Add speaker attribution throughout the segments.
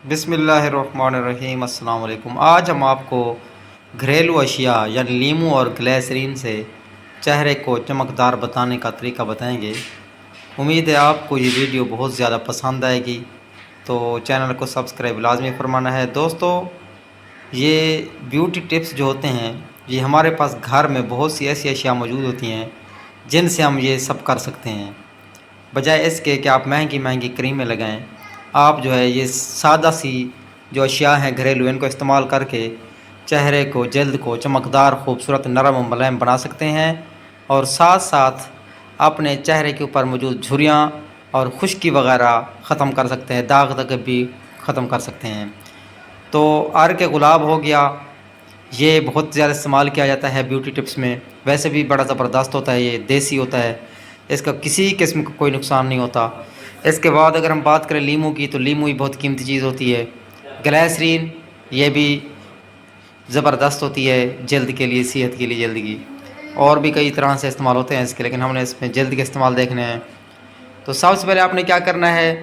Speaker 1: بسم اللہ الرحمن الرحیم۔ السلام علیکم۔ آج ہم آپ کو گھریلو اشیاء یعنی لیمو اور گلیسرین سے چہرے کو چمکدار بتانے کا طریقہ بتائیں گے۔ امید ہے آپ کو یہ ویڈیو بہت زیادہ پسند آئے گی، تو چینل کو سبسکرائب لازمی فرمانا ہے۔ دوستو، یہ بیوٹی ٹپس جو ہوتے ہیں، یہ ہمارے پاس گھر میں بہت سی ایسی اشیاء موجود ہوتی ہیں جن سے ہم یہ سب کر سکتے ہیں، بجائے اس کے کہ آپ مہنگی مہنگی کریمیں لگائیں۔ آپ جو ہے یہ سادہ سی جو اشیاء ہیں گھریلو، ان کو استعمال کر کے چہرے کو، جلد کو چمکدار، خوبصورت، نرم و ملائم بنا سکتے ہیں، اور ساتھ ساتھ اپنے چہرے کے اوپر موجود جھریاں اور خشکی وغیرہ ختم کر سکتے ہیں، داغ تک بھی ختم کر سکتے ہیں۔ تو عرق گلاب ہو گیا، یہ بہت زیادہ استعمال کیا جاتا ہے بیوٹی ٹپس میں، ویسے بھی بڑا زبردست ہوتا ہے، یہ دیسی ہوتا ہے، اس کا کسی قسم کا کوئی نقصان نہیں ہوتا۔ اس کے بعد اگر ہم بات کریں لیمو کی، تو لیمو ہی بہت قیمتی چیز ہوتی ہے۔ گلیسرین یہ بھی زبردست ہوتی ہے جلد کے لیے، صحت کے لیے جلد کی، اور بھی کئی طرح سے استعمال ہوتے ہیں اس کے، لیکن ہم نے اس میں جلد کے استعمال دیکھنے ہیں۔ تو سب سے پہلے آپ نے کیا کرنا ہے،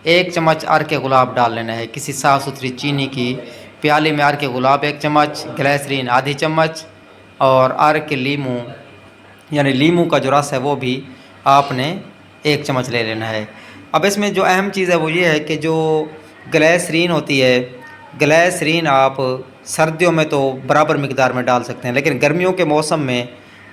Speaker 1: 1 چمچ عرق گلاب ڈال لینا ہے کسی صاف ستھری چینی کی پیالے میں۔ عرق گلاب 1 چمچ، گلیسرین آدھی چمچ، اور عرق لیمو یعنی لیمو کا جو رس ہے وہ بھی آپ نے 1 چمچ لے لینا ہے۔ اب اس میں جو اہم چیز ہے وہ یہ ہے کہ جو گلیسرین ہوتی ہے، گلیسرین آپ سردیوں میں تو برابر مقدار میں ڈال سکتے ہیں، لیکن گرمیوں کے موسم میں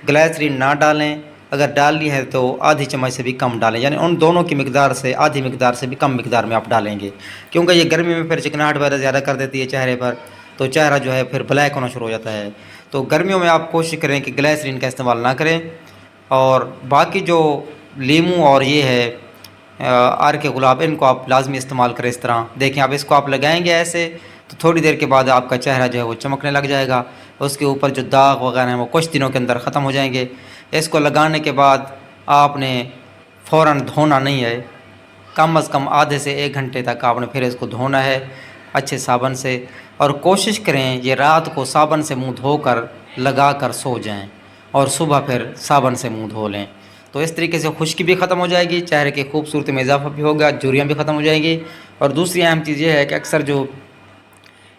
Speaker 1: گلیسرین نہ ڈالیں، اگر ڈالنی ہے تو آدھی چمچ سے بھی کم ڈالیں، یعنی ان دونوں کی مقدار سے آدھی مقدار سے بھی کم مقدار میں آپ ڈالیں گے، کیونکہ یہ گرمی میں پھر چکناہٹ وغیرہ زیادہ کر دیتی ہے چہرے پر، تو چہرہ جو ہے پھر بلیک ہونا شروع ہو جاتا ہے۔ تو گرمیوں میں آپ کوشش کریں کہ گلیسرین کا استعمال نہ کریں، اور باقی جو لیمو اور یہ ہے عرق گلاب، ان کو آپ لازمی استعمال کریں۔ اس طرح دیکھیں، اب اس کو آپ لگائیں گے ایسے، تو تھوڑی دیر کے بعد آپ کا چہرہ جو ہے وہ چمکنے لگ جائے گا، اس کے اوپر جو داغ وغیرہ ہیں وہ کچھ دنوں کے اندر ختم ہو جائیں گے۔ اس کو لگانے کے بعد آپ نے فوراً دھونا نہیں ہے، کم از کم آدھے سے 1 گھنٹے تک آپ نے پھر اس کو دھونا ہے اچھے صابن سے، اور کوشش کریں یہ رات کو صابن سے منہ دھو کر لگا کر سو جائیں، اور صبح پھر صابن سے منہ دھو لیں۔ تو اس طریقے سے خشکی بھی ختم ہو جائے گی، چہرے کی خوبصورتی میں اضافہ بھی ہوگا، جھریاں بھی ختم ہو جائیں گی۔ اور دوسری اہم چیز یہ ہے کہ اکثر جو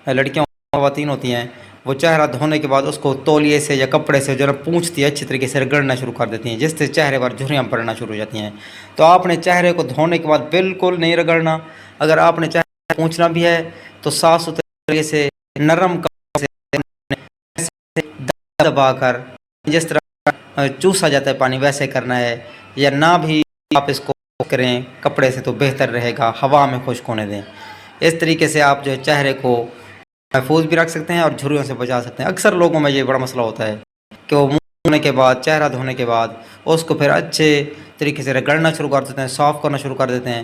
Speaker 1: لڑکیاں خواتین ہوتی ہیں، وہ چہرہ دھونے کے بعد اس کو تولیے سے یا کپڑے سے جو پونچھتی ہے اچھی طریقے سے رگڑنا شروع کر دیتی ہیں، جس سے چہرے پر جھریاں پڑنا شروع ہو جاتی ہیں۔ تو آپ نے چہرے کو دھونے کے بعد بالکل نہیں رگڑنا، اگر آپ نے چہرہ پونچھنا بھی ہے تو صاف ستھرے سے نرم سے دبا کر، جس طرح چوسا جاتا ہے پانی ویسے کرنا ہے، یا نہ بھی آپ اس کو کریں کپڑے سے تو بہتر رہے گا، ہوا میں خشک ہونے دیں۔ اس طریقے سے آپ جو ہے چہرے کو محفوظ بھی رکھ سکتے ہیں اور جھریوں سے بچا سکتے ہیں۔ اکثر لوگوں میں یہ بڑا مسئلہ ہوتا ہے کہ وہ منہ دھونے کے بعد، چہرہ دھونے کے بعد اس کو پھر اچھے طریقے سے رگڑنا شروع کر دیتے ہیں، صاف کرنا شروع کر دیتے ہیں،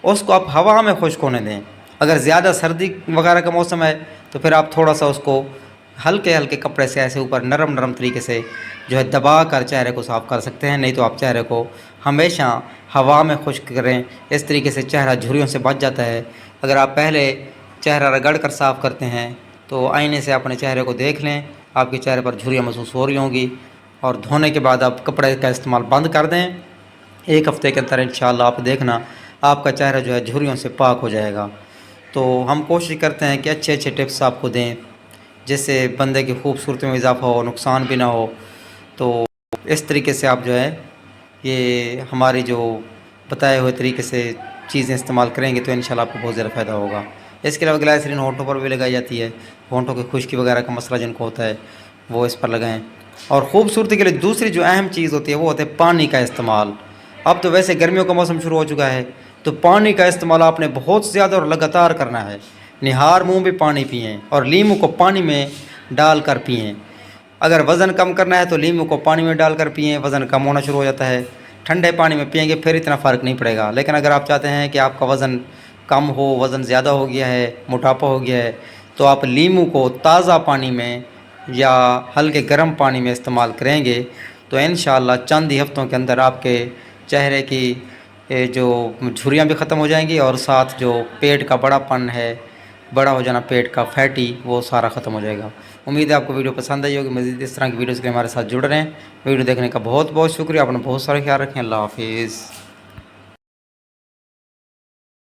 Speaker 1: اس کو آپ ہوا میں خشک ہونے دیں۔ اگر زیادہ سردی وغیرہ کا موسم ہے تو پھر آپ تھوڑا سا اس کو ہلکے ہلکے کپڑے سے ایسے اوپر نرم نرم طریقے سے جو ہے دبا کر چہرے کو صاف کر سکتے ہیں، نہیں تو آپ چہرے کو ہمیشہ ہوا میں خشک کریں، اس طریقے سے چہرہ جھریوں سے بچ جاتا ہے۔ اگر آپ پہلے چہرہ رگڑ کر صاف کرتے ہیں تو آئینے سے اپنے چہرے کو دیکھ لیں، آپ کے چہرے پر جھریاں محسوس ہو رہی ہوں گی، اور دھونے کے بعد آپ کپڑے کا استعمال بند کر دیں۔ 1 ہفتے کے اندر انشاءاللہ آپ دیکھنا آپ کا چہرہ جو ہے جھریوں سے پاک ہو جائے گا۔ تو ہم کوشش کرتے ہیں کہ اچھے اچھے ٹپس آپ کو دیں جس سے بندے کی خوبصورتی میں اضافہ ہو، نقصان بھی نہ ہو۔ تو اس طریقے سے آپ جو ہے یہ ہماری جو بتائے ہوئے طریقے سے چیزیں استعمال کریں گے تو انشاءاللہ آپ کو بہت زیادہ فائدہ ہوگا۔ اس کے علاوہ گلیسرین ہونٹوں پر بھی لگائی جاتی ہے، ہونٹوں کی خشکی وغیرہ کا مسئلہ جن کو ہوتا ہے وہ اس پر لگائیں۔ اور خوبصورتی کے لیے دوسری جو اہم چیز ہوتی ہے وہ ہوتا ہے پانی کا استعمال۔ اب تو ویسے گرمیوں کا موسم شروع ہو چکا ہے، تو پانی کا استعمال آپ نے بہت زیادہ اور لگاتار کرنا ہے۔ نہار منہ بھی پانی پئیں، اور لیمو کو پانی میں ڈال کر پئیں۔ اگر وزن کم کرنا ہے تو لیمو کو پانی میں ڈال کر پئیں، وزن کم ہونا شروع ہو جاتا ہے۔ ٹھنڈے پانی میں پئیں گے پھر اتنا فرق نہیں پڑے گا، لیکن اگر آپ چاہتے ہیں کہ آپ کا وزن کم ہو، وزن زیادہ ہو گیا ہے، موٹاپا ہو گیا ہے، تو آپ لیمو کو تازہ پانی میں یا ہلکے گرم پانی میں استعمال کریں گے تو انشاءاللہ چند ہی ہفتوں کے اندر آپ کے چہرے کی جو جھریاں بھی ختم ہو جائیں گی، اور ساتھ جو پیٹ کا بڑا پن ہے، بڑا ہو جانا پیٹ کا فیٹی، وہ سارا ختم ہو جائے گا۔ امید ہے آپ کو ویڈیو پسند آئی ہوگی۔ مزید اس طرح کی ویڈیوز کے لیے ہمارے ساتھ جڑ رہے ہیں۔ ویڈیو دیکھنے کا بہت بہت شکریہ، اپنا بہت سارا خیال رکھیں۔ اللہ حافظ۔